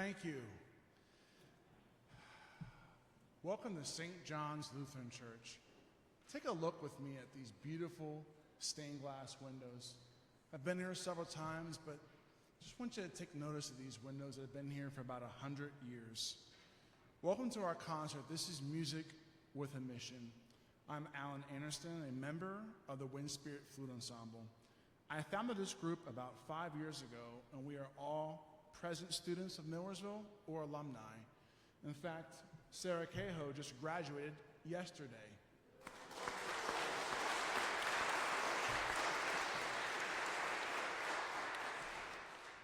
Thank you. Welcome to St. John's Lutheran Church. Take a look with me at these beautiful stained glass windows. I've been here several times, but just want you to take notice of these windows that have been here for about 100 years. Welcome to our concert. This is Music with a Mission. I'm Alan Anderson, a member of the Windspirit Flute Ensemble. I founded this group about 5 years ago, and we are all present students of Millersville or alumni. In fact, Sarah Cahoe just graduated yesterday.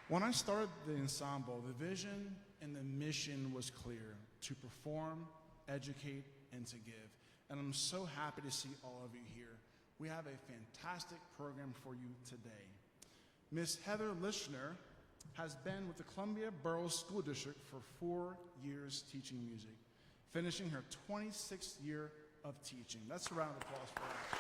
When I started the ensemble, the vision and the mission was clear: to perform, educate, and to give. And I'm so happy to see all of you here. We have a fantastic program for you today. Miss Heather Lishner has been with the Columbia Borough School District for 4 years teaching music, finishing her 26th year of teaching. That's a round of applause for that.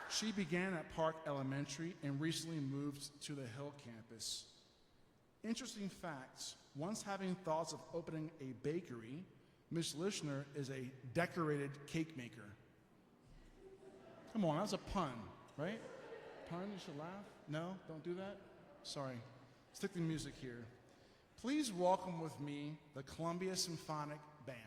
She began at Park Elementary and recently moved to the Hill campus. Interesting facts: once having thoughts of opening a bakery, Miss Lishner is a decorated cake maker. Come on, that's a pun, right? Pun, you should laugh? No, don't do that? Sorry. Stick to music here. Please welcome with me the Columbia Symphonic Band.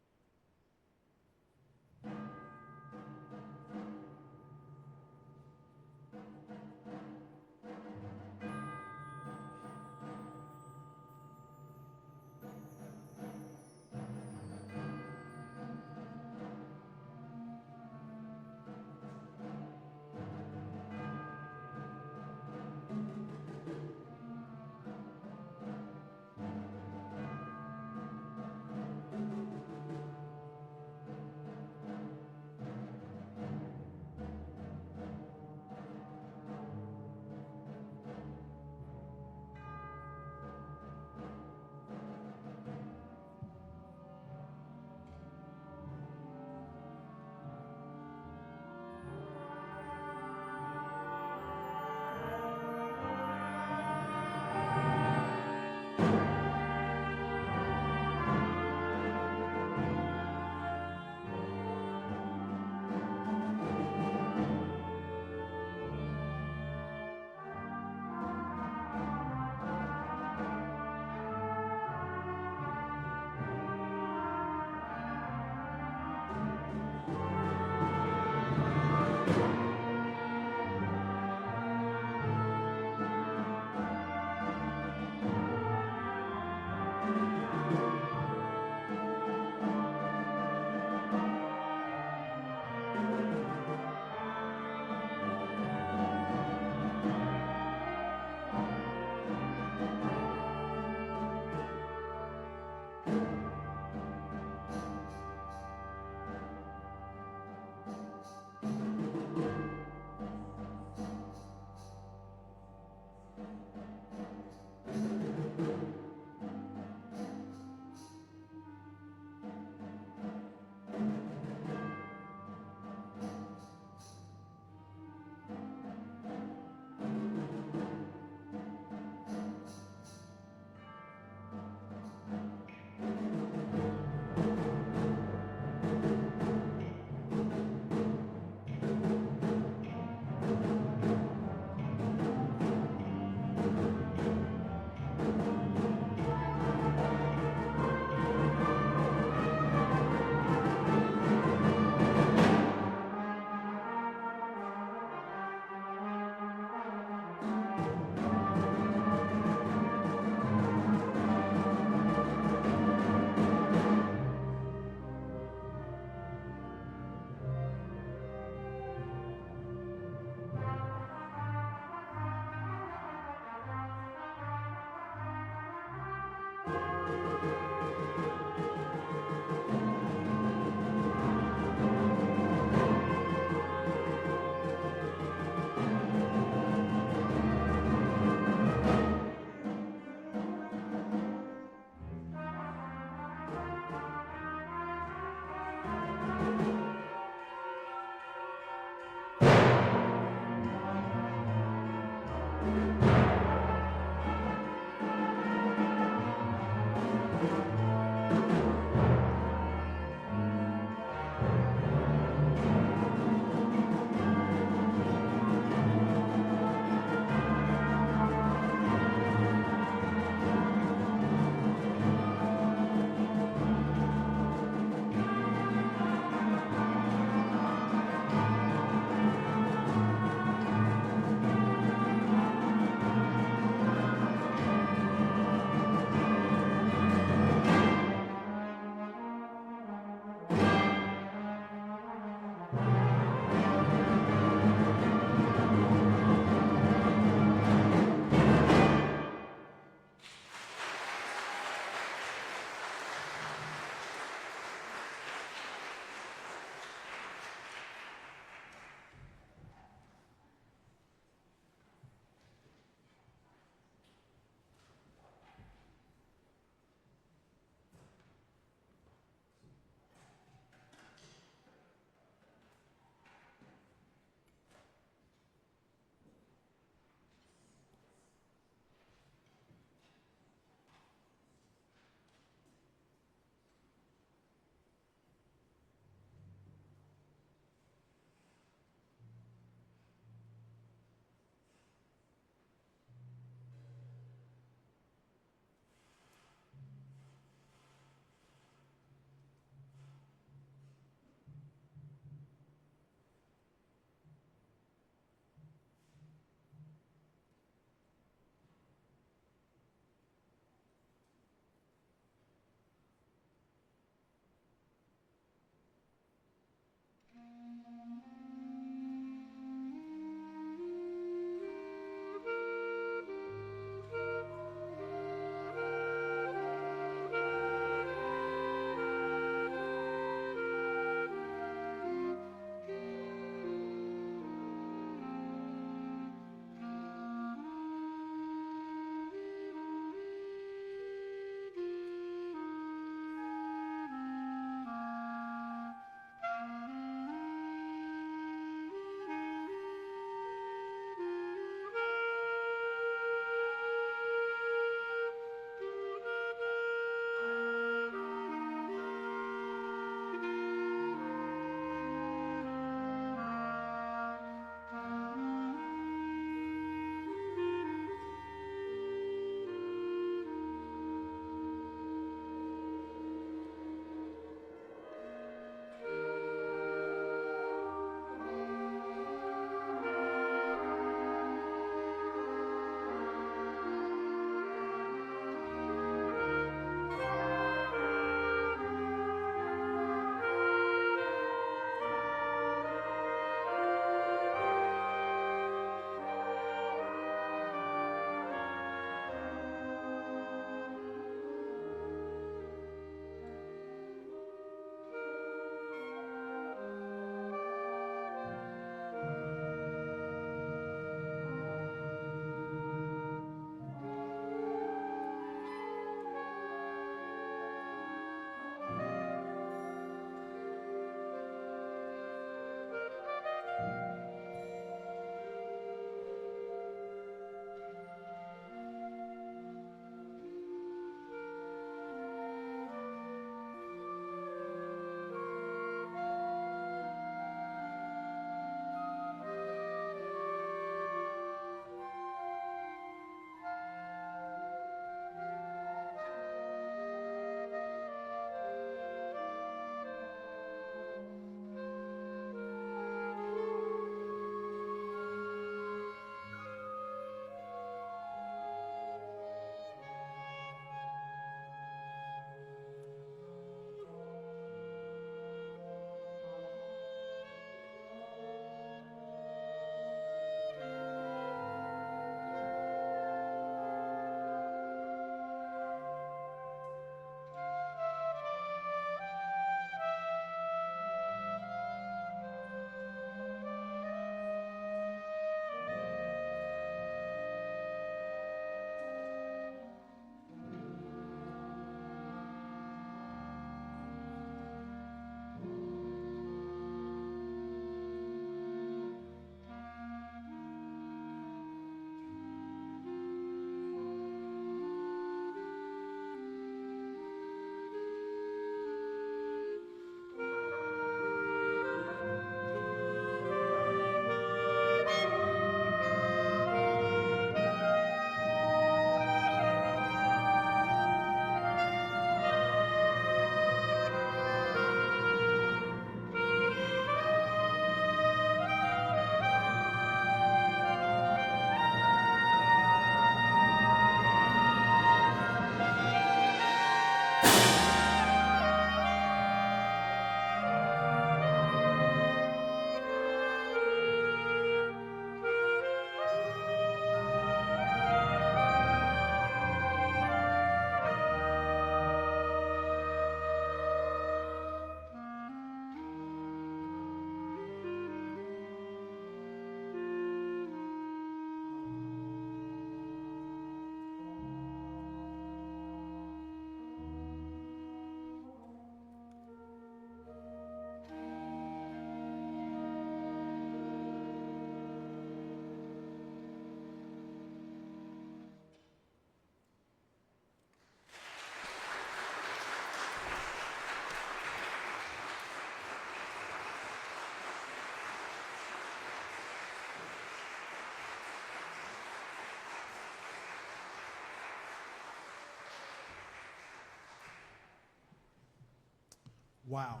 Wow.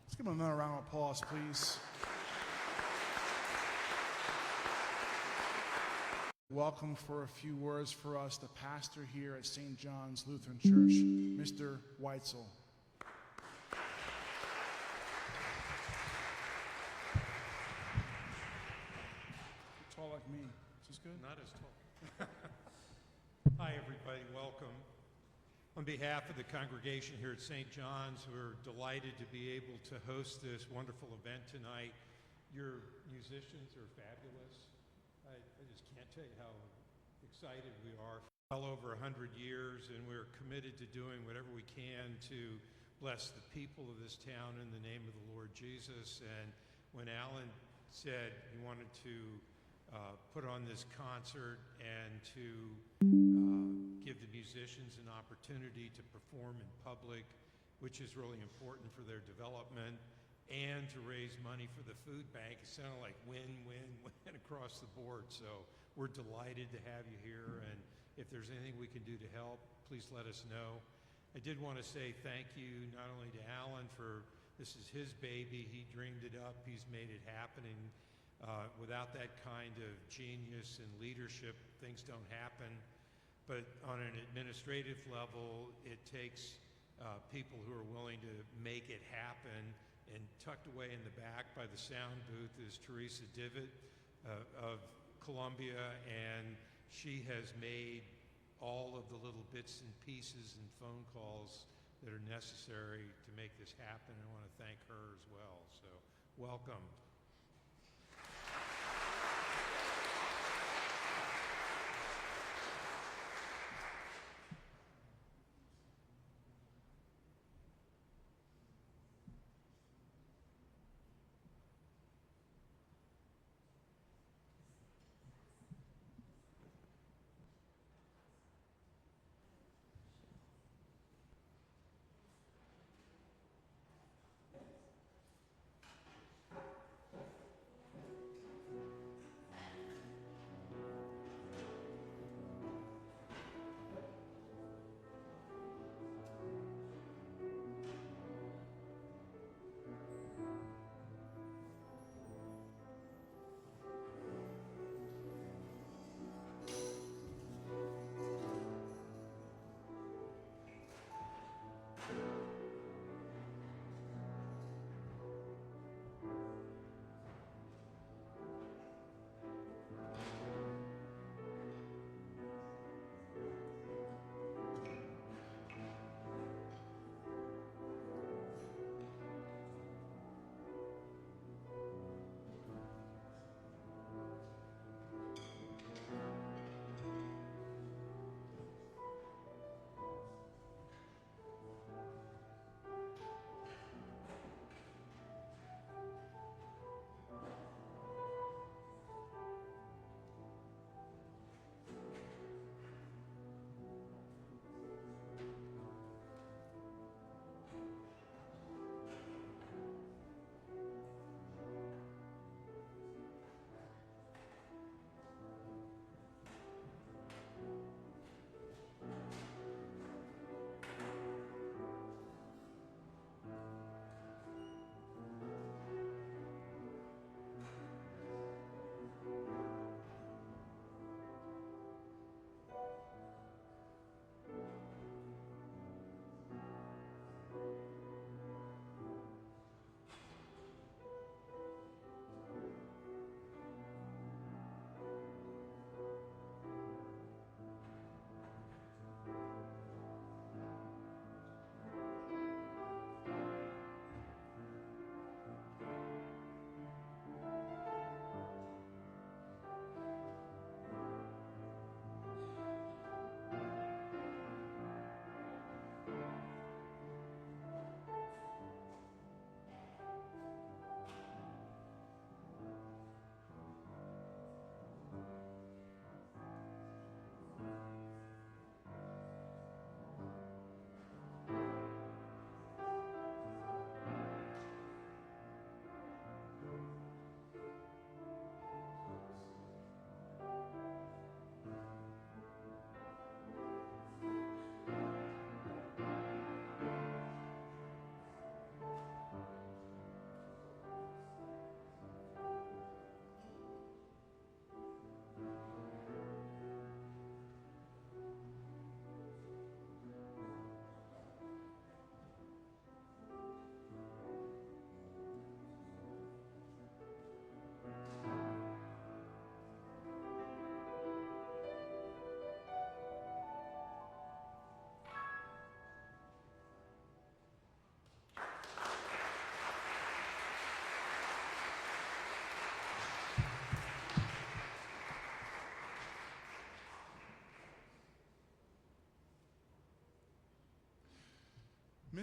Let's give them another round of applause, please. Welcome for a few words for us, the pastor here at St. John's Lutheran Church, Mr. Weitzel. Tall like me. Is this good? Not as tall. Hi, everybody. Welcome. On behalf of the congregation here at St. John's, we're delighted to be able to host this wonderful event tonight. Your musicians are fabulous. I just can't tell you how excited we are. Well over 100 years, and we're committed to doing whatever we can to bless the people of this town in the name of the Lord Jesus. And when Alan said he wanted to put on this concert and to give the musicians an opportunity to perform in public, which is really important for their development, and to raise money for the food bank, it sounded like win, win, win across the board. So we're delighted to have you here, and if there's anything we can do to help, please let us know. I did want to say thank you not only to Alan for, this is his baby, he dreamed it up, he's made it happen. Without that kind of genius and leadership, things don't happen. But on an administrative level, it takes people who are willing to make it happen. And tucked away in the back by the sound booth is Teresa Divot of Columbia, and she has made all of the little bits and pieces and phone calls that are necessary to make this happen. I want to thank her as well. So welcome.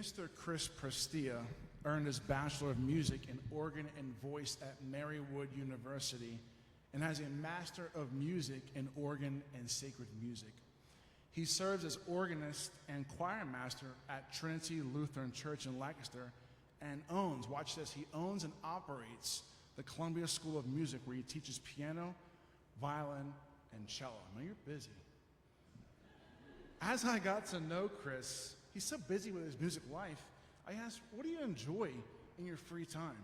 Mr. Chris Prestia earned his Bachelor of Music in Organ and Voice at Marywood University and has a Master of Music in Organ and Sacred Music. He serves as organist and choir master at Trinity Lutheran Church in Lancaster and owns, watch this, he owns and operates the Columbia School of Music where he teaches piano, violin, and cello. Man, you're busy. As I got to know Chris, he's so busy with his music life, I asked, what do you enjoy in your free time?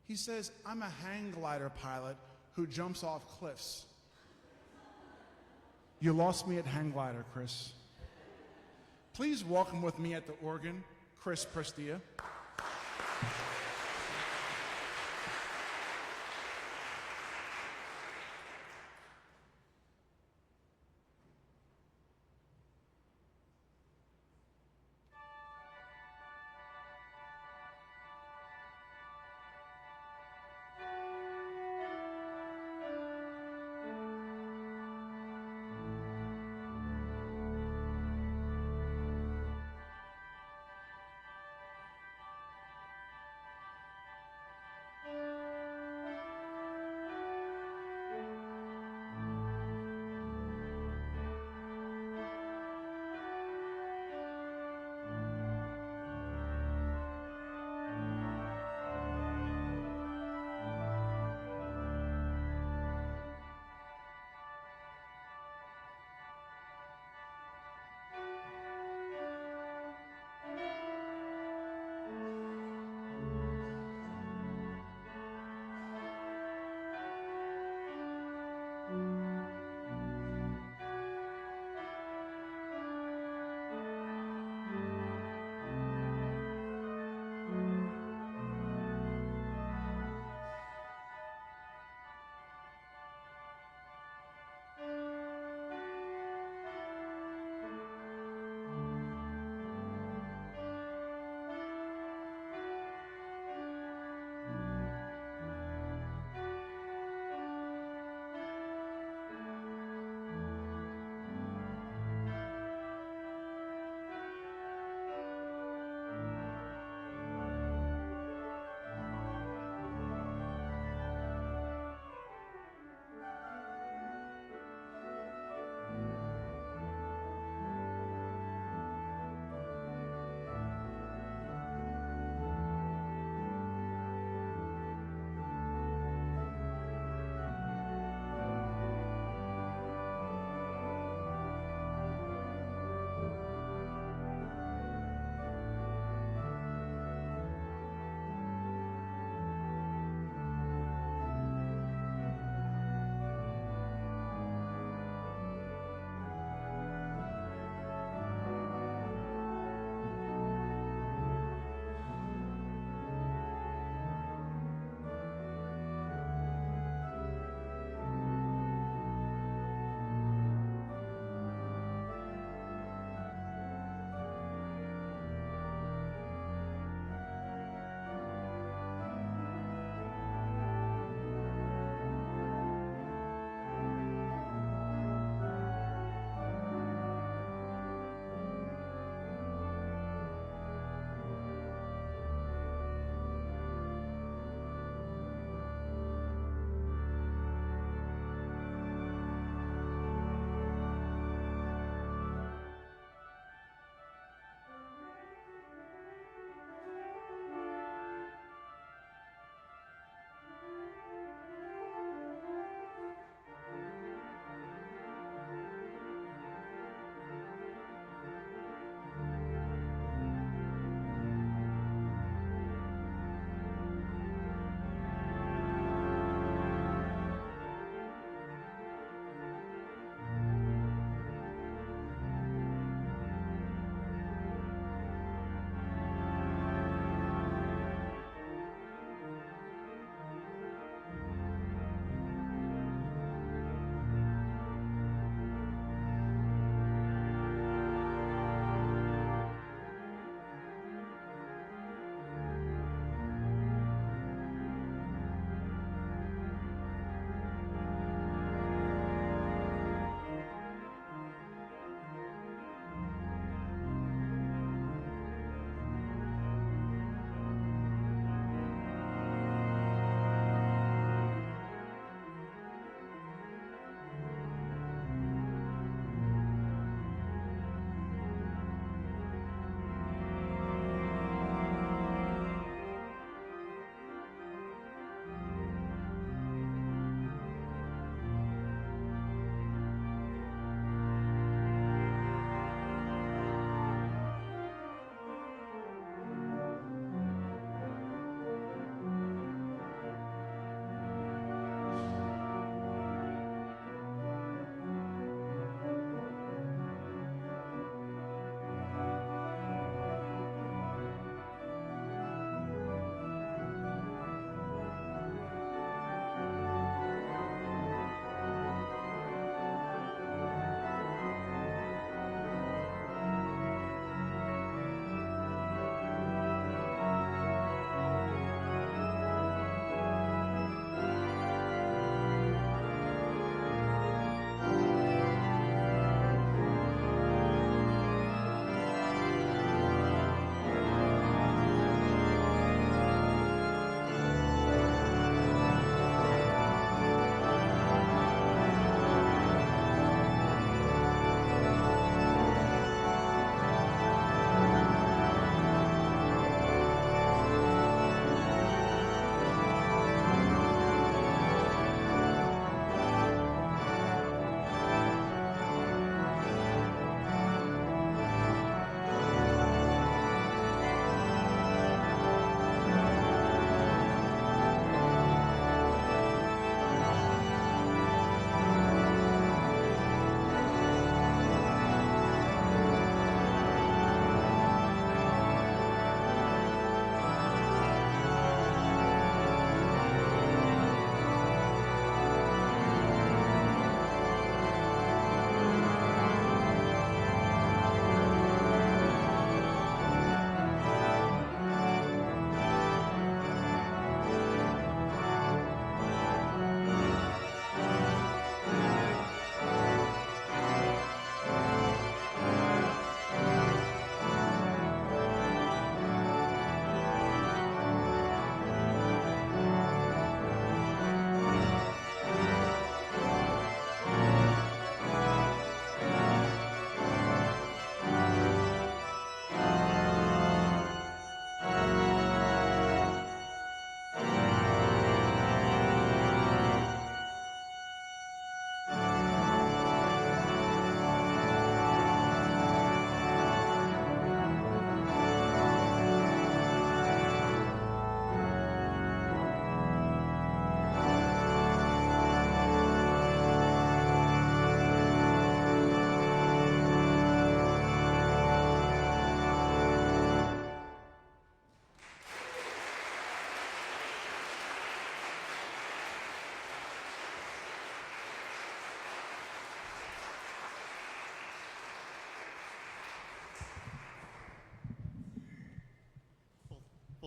He says, I'm a hang glider pilot who jumps off cliffs. You lost me at hang glider, Chris. Please welcome with me at the organ, Chris Prestia.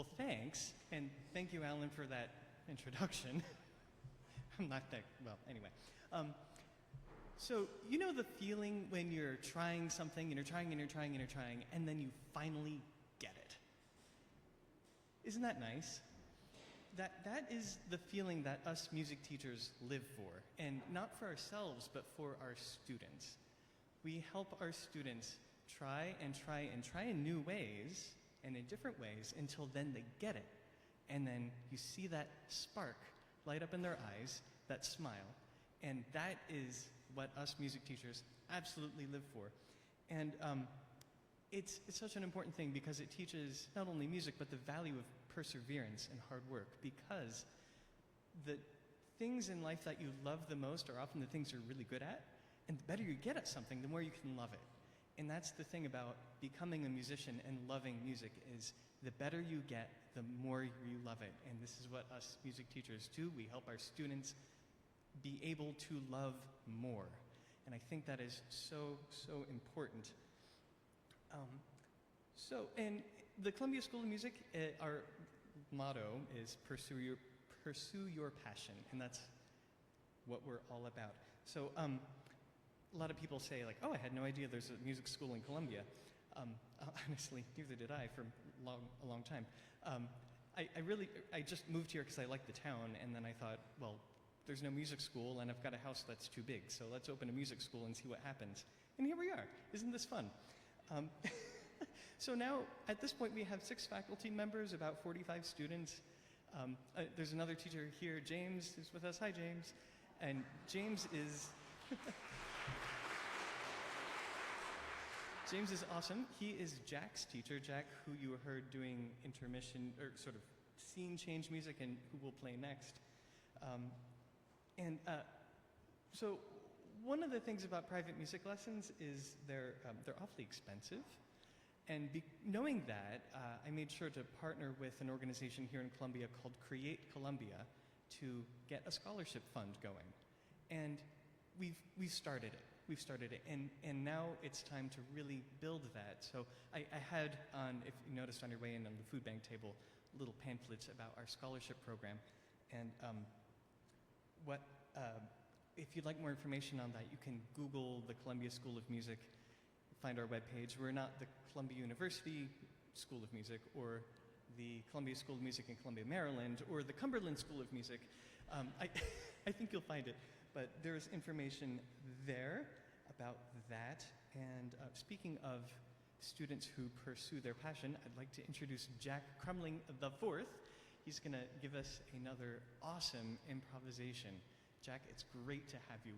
Well, thanks, and thank you, Alan, for that introduction. I'm not that, well, anyway. So, you know the feeling when you're trying something, and you're trying, and you're trying, and you're trying, and then you finally get it? Isn't that nice? That is the feeling that us music teachers live for, and not for ourselves, but for our students. We help our students try and try and try in new ways, and in different ways, until then they get it. And then you see that spark light up in their eyes, that smile, and that is what us music teachers absolutely live for. And it's such an important thing because it teaches not only music, but the value of perseverance and hard work, because the things in life that you love the most are often the things you're really good at, and the better you get at something, the more you can love it. And that's the thing about becoming a musician and loving music, is the better you get, the more you love it. And this is what us music teachers do. We help our students be able to love more. And I think that is so, so important. In the Columbia School of Music, our motto is pursue your passion, and that's what we're all about. So a lot of people say, like, oh, I had no idea there's a music school in Columbia. Honestly, neither did I for a long time. I just moved here because I liked the town, and then I thought, well, there's no music school, and I've got a house that's too big, so let's open a music school and see what happens. And here we are. Isn't this fun? So now, at this point, we have 6 faculty members, about 45 students. There's another teacher here, James, who's with us. Hi, James. And James is... James is awesome. He is Jack's teacher, Jack, who you heard doing intermission, or sort of scene change music, and who will play next. So one of the things about private music lessons is they're awfully expensive. And knowing that, I made sure to partner with an organization here in Columbia called Create Columbia to get a scholarship fund going. And we've started it. And now it's time to really build that. So I had if you noticed on your way in on the food bank table, little pamphlets about our scholarship program. And if you'd like more information on that, you can Google the Columbia School of Music, find our webpage. We're not the Columbia University School of Music, or the Columbia School of Music in Columbia, Maryland, or the Cumberland School of Music. I think you'll find it. But there's information there about that. And speaking of students who pursue their passion, I'd like to introduce Jack Crumling IV. He's going to give us another awesome improvisation. Jack, it's great to have you.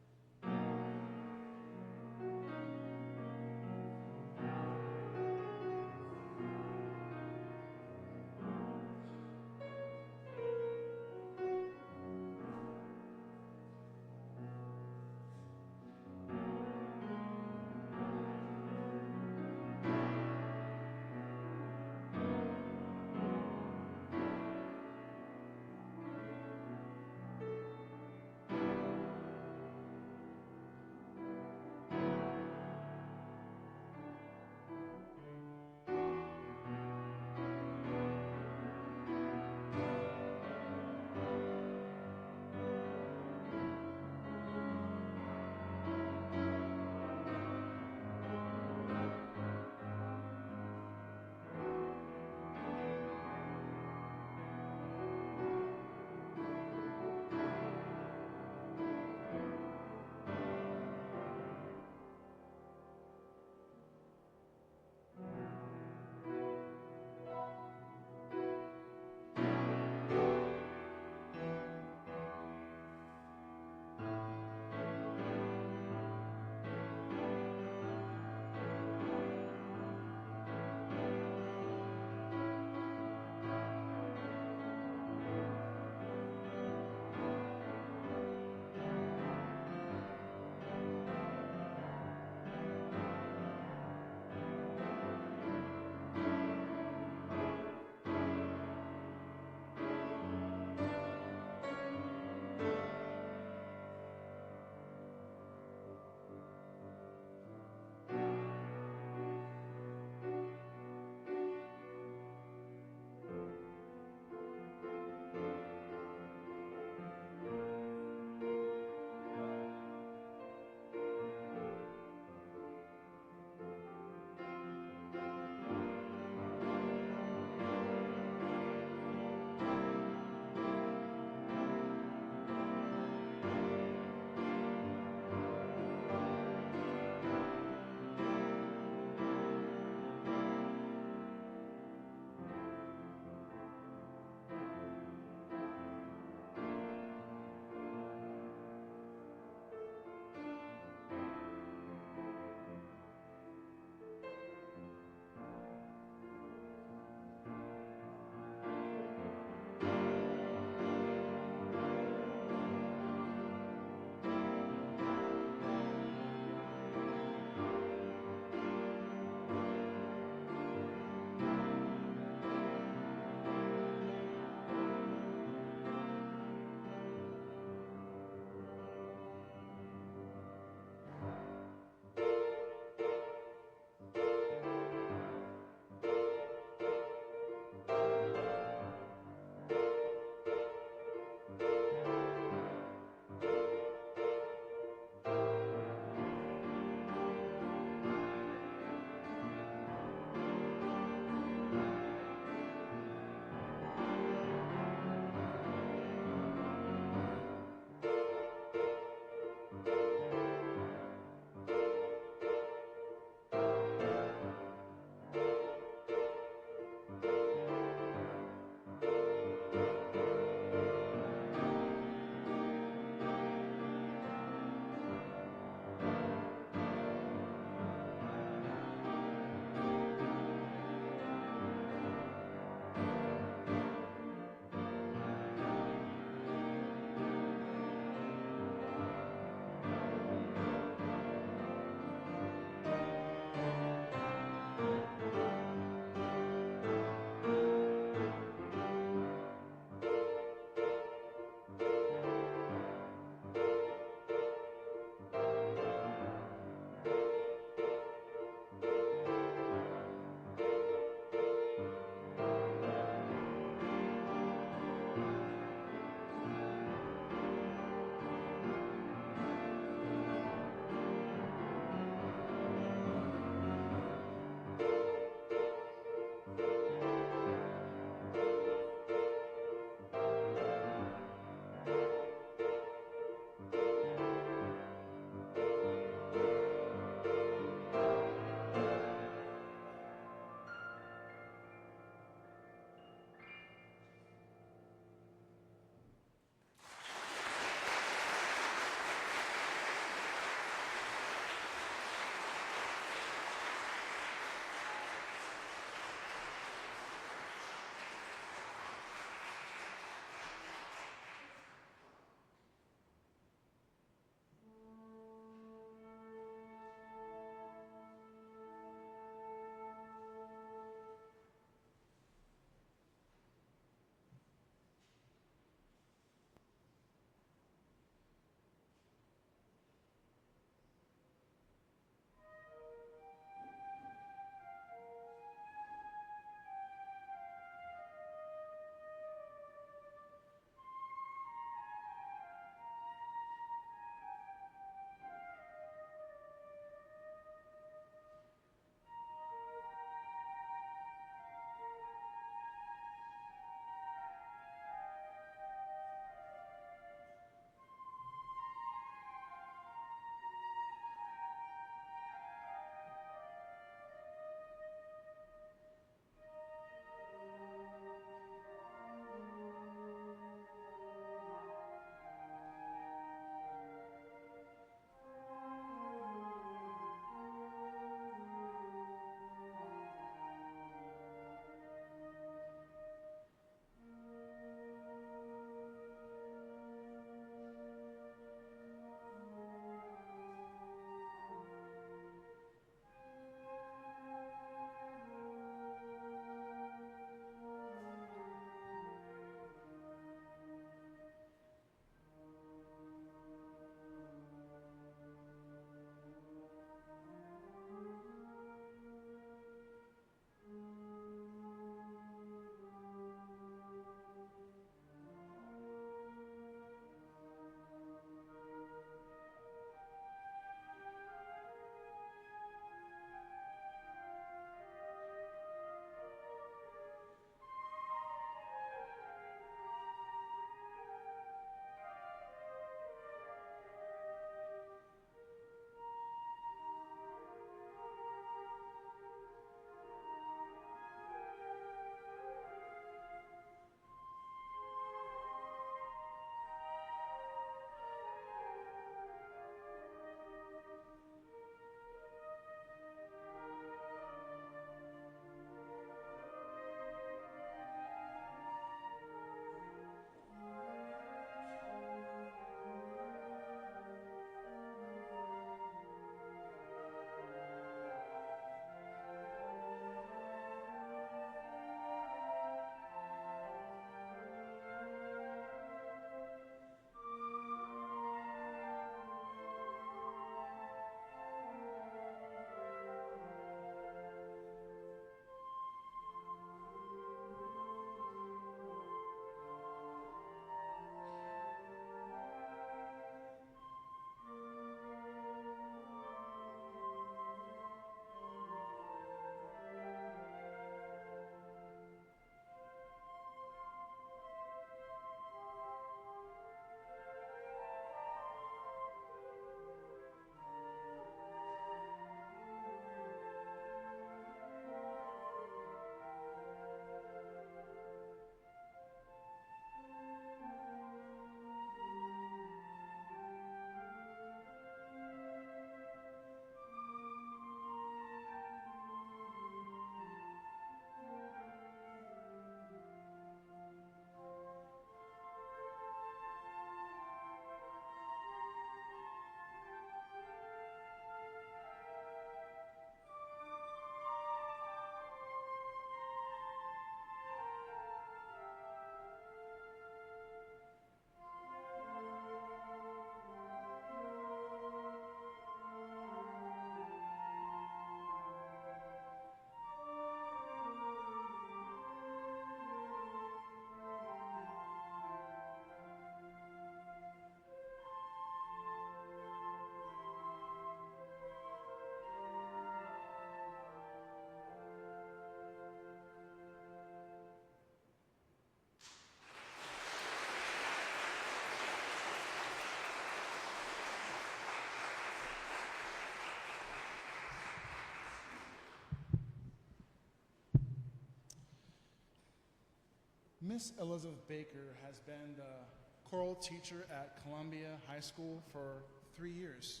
Miss Elizabeth Baker has been the choral teacher at Columbia High School for 3 years.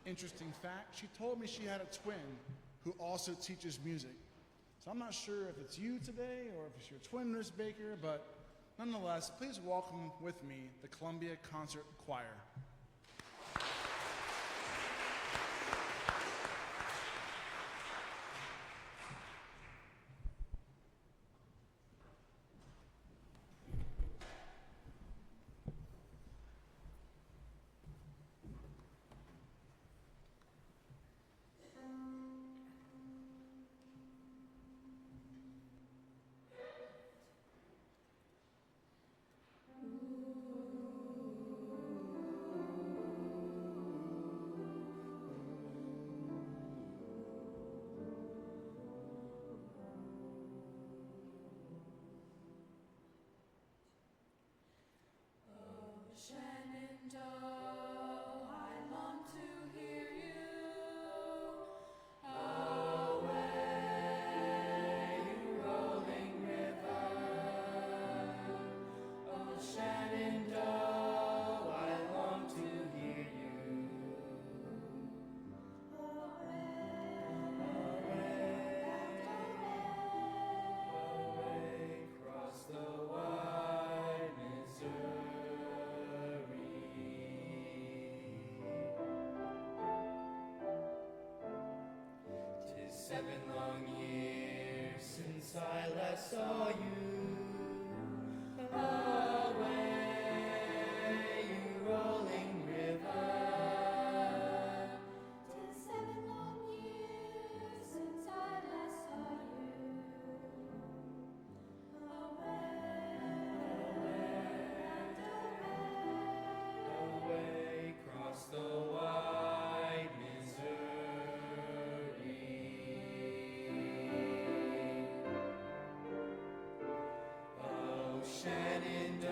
Interesting fact, she told me she had a twin who also teaches music. So I'm not sure if it's you today or if it's your twin, Miss Baker, but nonetheless, please welcome with me the Columbia Concert Choir. Shenandoah, I long to hear you. Away, you rolling river. Oh, Shenandoah, I long to hear you. Away, across the wide Missouri. 'Tis 7 long years since I last saw you. Away, you rolling river. 'Tis 7 long years since I last saw you. Away, across the wide Missouri. Oh, Shenandoah.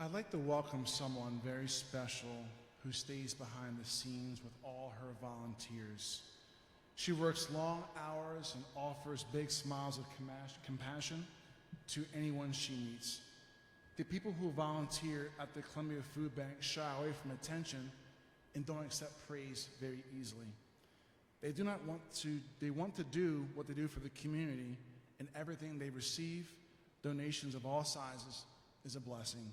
I'd like to welcome someone very special who stays behind the scenes with all her volunteers. She works long hours and offers big smiles of compassion to anyone she meets. The people who volunteer at the Columbia Food Bank shy away from attention and don't accept praise very easily. They want to do what they do for the community, and everything they receive, donations of all sizes, is a blessing.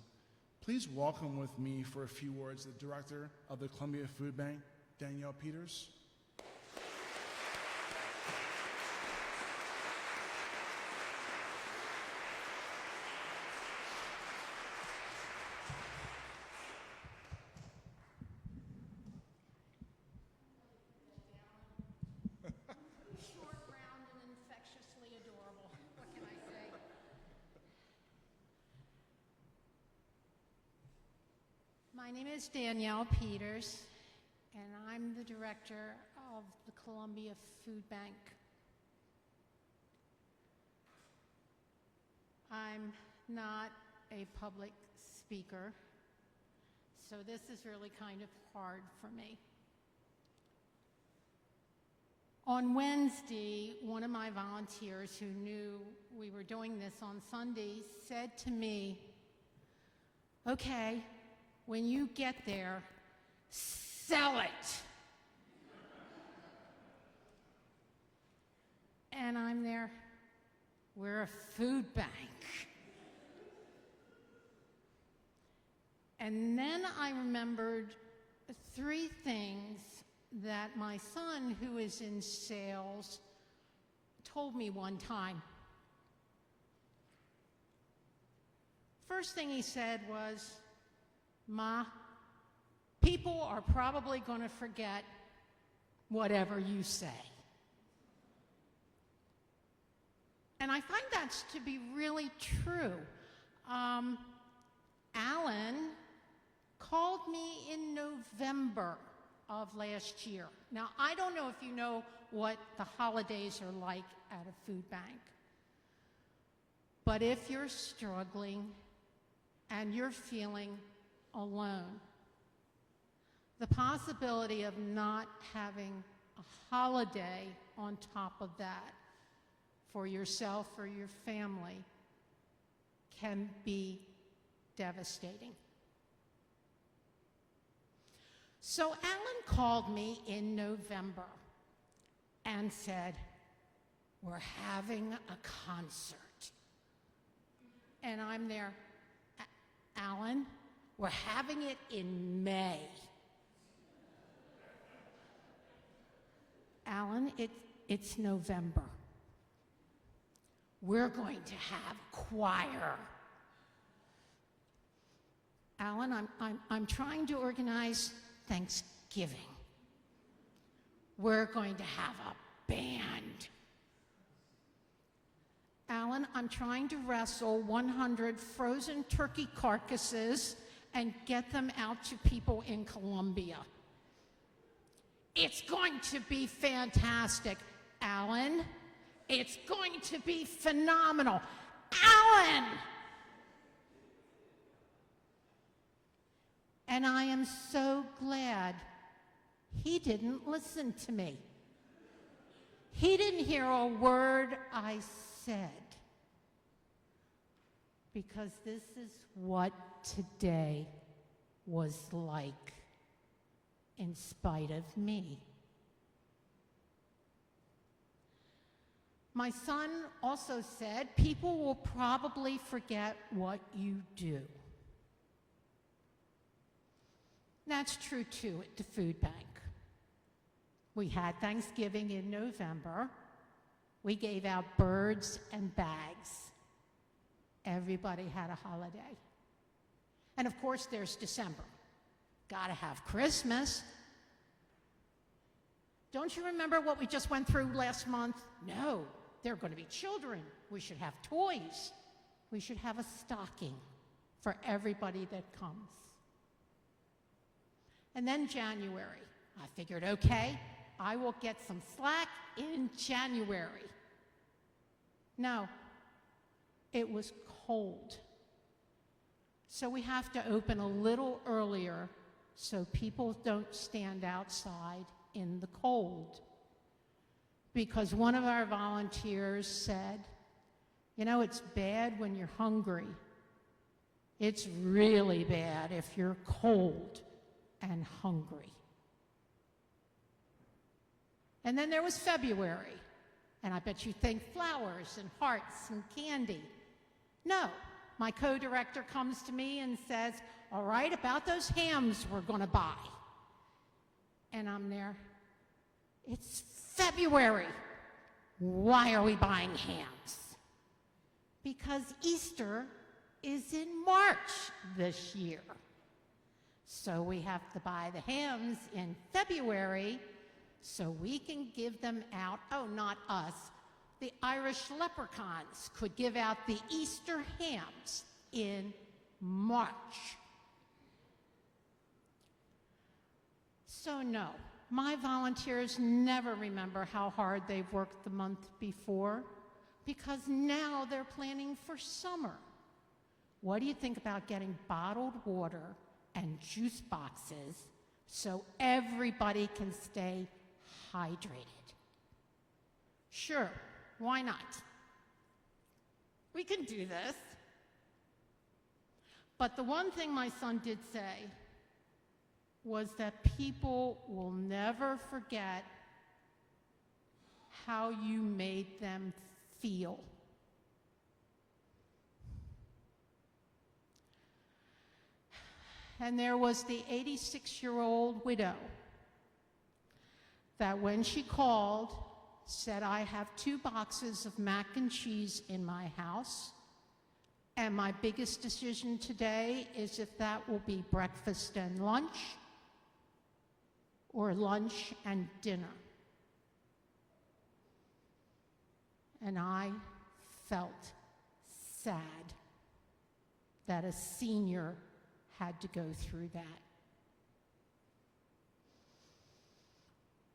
Please welcome with me for a few words the director of the Columbia Food Bank, Danielle Peters. Short, round, and infectiously adorable. What can I say? My name is Danielle Peters, and I'm the director of the Columbia Food Bank. I'm not a public speaker, so this is really kind of hard for me. On Wednesday, one of my volunteers who knew we were doing this on Sunday said to me, "Okay, when you get there, sell it." And I'm there, we're a food bank. And then I remembered three things that my son, who is in sales, told me one time. First thing he said was, "Ma, people are probably going to forget whatever you say." And I find that to be really true. Alan called me in November of last year. Now, I don't know if you know what the holidays are like at a food bank, but if you're struggling and you're feeling alone, the possibility of not having a holiday on top of that for yourself or your family can be devastating. So Alan called me in November and said, "We're having a concert." And I'm there, "Alan, we're having it in May." "Alan, it's November. We're going to have choir." "Alan, I'm trying to organize Thanksgiving. We're going to have a band." "Alan, I'm trying to wrestle 100 frozen turkey carcasses and get them out to people in Columbia." "It's going to be fantastic." "Alan, it's going to be phenomenal." "Alan!" And I am so glad he didn't listen to me. He didn't hear a word I said, because this is what today was like in spite of me. My son also said, "People will probably forget what you do." That's true too at the food bank. We had Thanksgiving in November. We gave out birds and bags. Everybody had a holiday. And of course, there's December. Gotta have Christmas. Don't you remember what we just went through last month? No, there are going to be children. We should have toys. We should have a stocking for everybody that comes. And then January. I figured, okay, I will get some slack in January. No, it was cold. So we have to open a little earlier so people don't stand outside in the cold. Because one of our volunteers said, you know, it's bad when you're hungry. It's really bad if you're cold and hungry. And then there was February, and I bet you think flowers and hearts and candy. No, my co-director comes to me and says, all right, about those hams we're going to buy. And I'm there, it's February. Why are we buying hams? Because Easter is in March this year. So we have to buy the hams in February so we can give them out. Oh, not us. The Irish leprechauns could give out the Easter hams in March. So no, my volunteers never remember how hard they've worked the month before because now they're planning for summer. What do you think about getting bottled water and juice boxes so everybody can stay hydrated? Sure, why not? We can do this. But the one thing my son did say was that people will never forget how you made them feel. And there was the 86-year-old widow that when she called said, I have 2 boxes of mac and cheese in my house, and my biggest decision today is if that will be breakfast and lunch or lunch and dinner. And I felt sad that a senior had to go through that.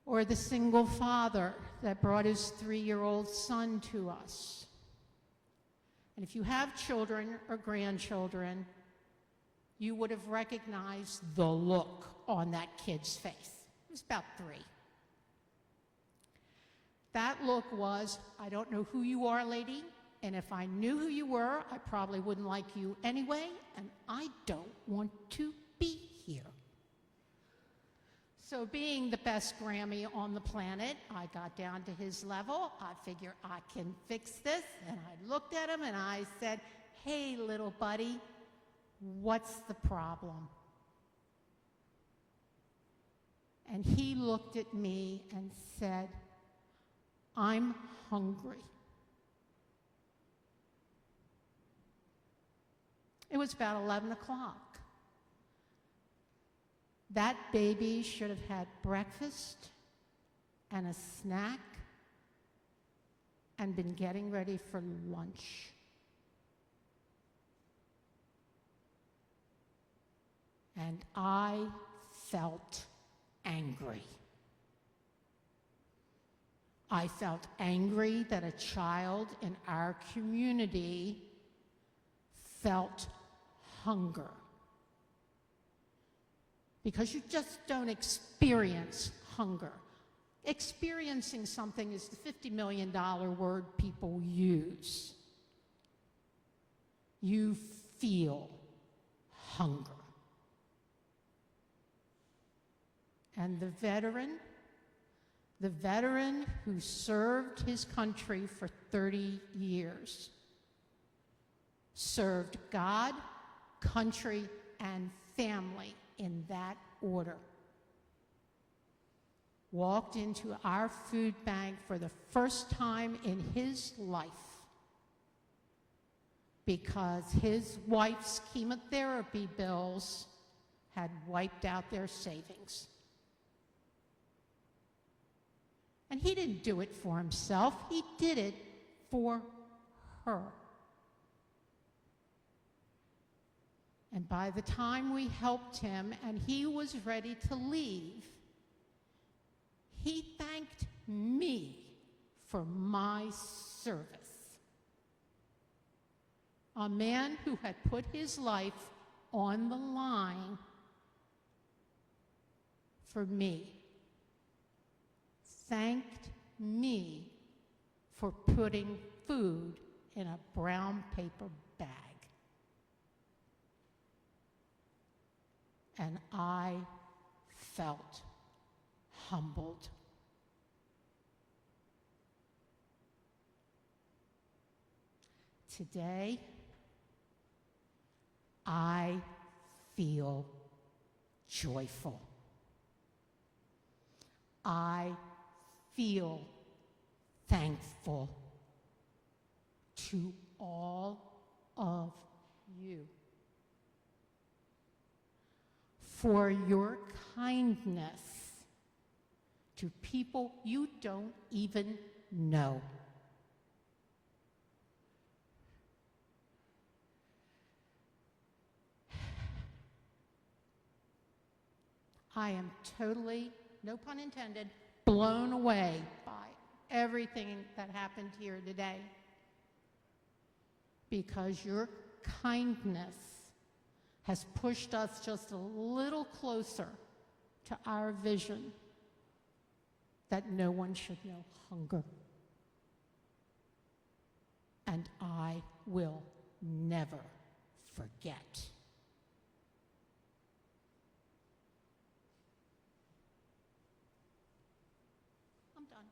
Or the single father that brought his 3-year-old son to us. And if you have children or grandchildren, you would have recognized the look on that kid's face. It was about 3. That look was, I don't know who you are, lady, and if I knew who you were, I probably wouldn't like you anyway, and I don't want to be here. So being the best Grammy on the planet, I got down to his level. I figure I can fix this, and I looked at him and I said, hey, little buddy, what's the problem? And he looked at me and said, I'm hungry. It was about 11 o'clock. That baby should have had breakfast and a snack and been getting ready for lunch. And I felt angry. I felt angry that a child in our community felt hunger. Because you just don't experience hunger. Experiencing something is the $50 million word people use. You feel hunger. And the veteran who served his country for 30 years, served God, country, and family in that order, walked into our food bank for the first time in his life because his wife's chemotherapy bills had wiped out their savings. And he didn't do it for himself, he did it for her. And by the time we helped him and he was ready to leave, he thanked me for my service. A man who had put his life on the line for me, thanked me for putting food in a brown paper bag. And I felt humbled. Today, I feel joyful. I feel thankful to all of you for your kindness to people you don't even know. I am totally, no pun intended, blown away by everything that happened here today, because your kindness has pushed us just a little closer to our vision that no one should know hunger. And I will never forget. I'm done.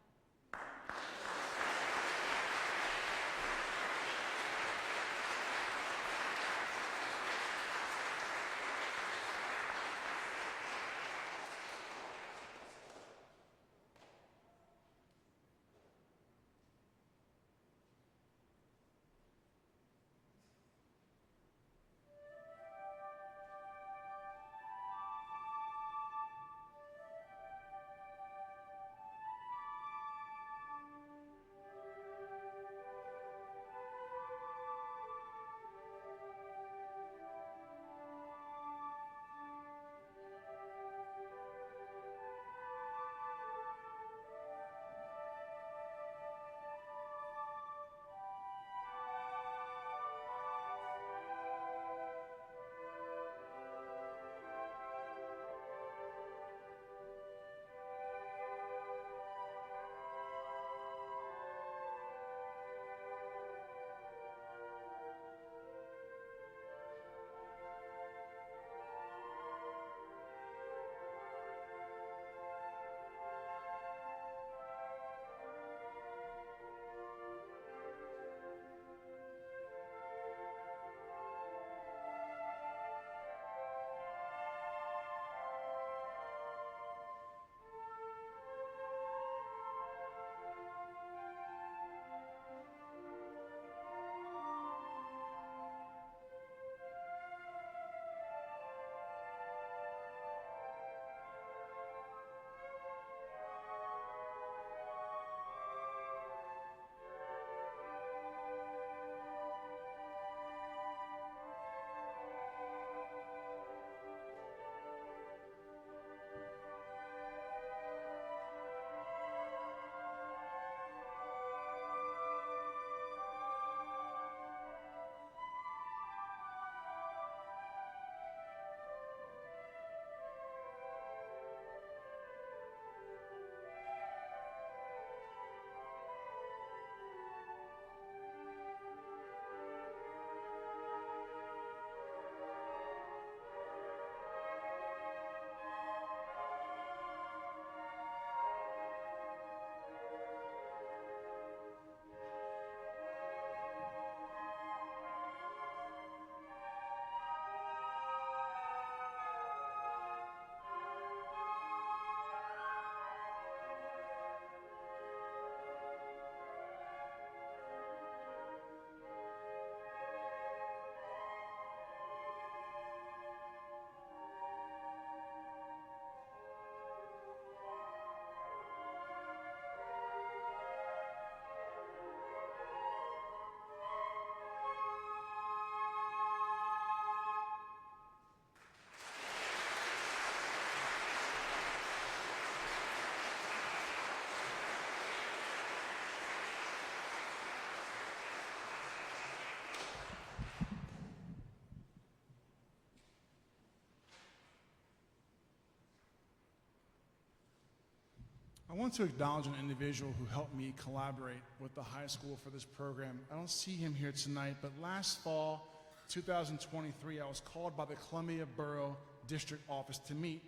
I want to acknowledge an individual who helped me collaborate with the high school for this program. I don't see him here tonight, but last fall, 2023, I was called by the Columbia Borough District Office to meet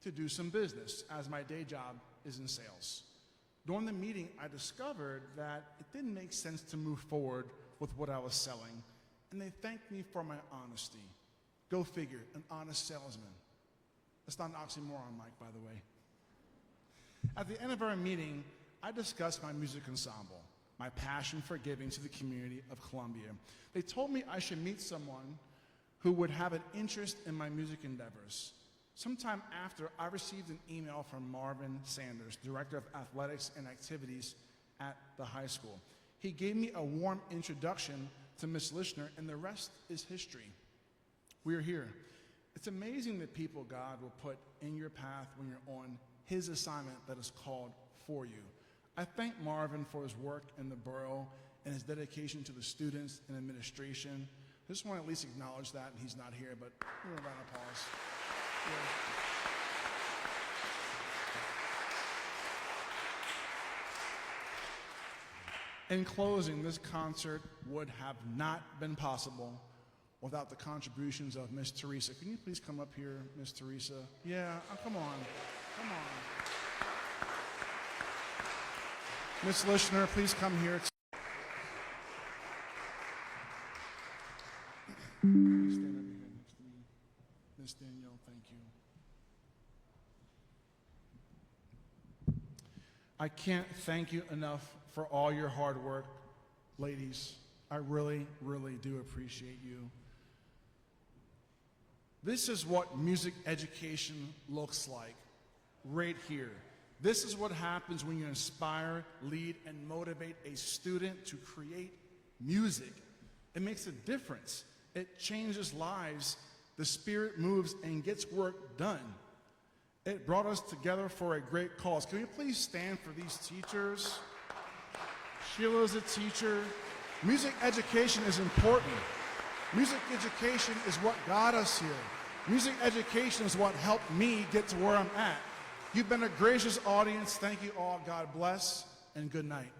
to do some business, as my day job is in sales. During the meeting, I discovered that it didn't make sense to move forward with what I was selling, and they thanked me for my honesty. Go figure, an honest salesman. That's not an oxymoron, Mike, by the way. At the end of our meeting, I discussed my music ensemble, my passion for giving to the community of Columbia. They told me I should meet someone who would have an interest in my music endeavors. Sometime after, I received an email from Marvin Sanders, Director of Athletics and Activities at the high school. He gave me a warm introduction to Ms. Lishner, and the rest is history. We're here. It's amazing the people God will put in your path when you're on His assignment that is called for you. I thank Marvin for his work in the borough and his dedication to the students and administration. I just want to at least acknowledge that, and he's not here, but give him a round of applause. Yeah. In closing, this concert would have not been possible without the contributions of Miss Teresa. Can you please come up here, Miss Teresa? Yeah, come on. Come on. Miss Lishner, please come here. Please stand over here next to me. Miss Danielle, thank you. I can't thank you enough for all your hard work, ladies. I really, really do appreciate you. This is what music education looks like, right here. This is what happens when you inspire, lead, and motivate a student to create music. It makes a difference. It changes lives. The Spirit moves and gets work done. It brought us together for a great cause. Can we please stand for these teachers? Sheila's a teacher. Music education is important. Music education is what got us here. Music education is what helped me get to where I'm at. You've been a gracious audience. Thank you all. God bless, and good night.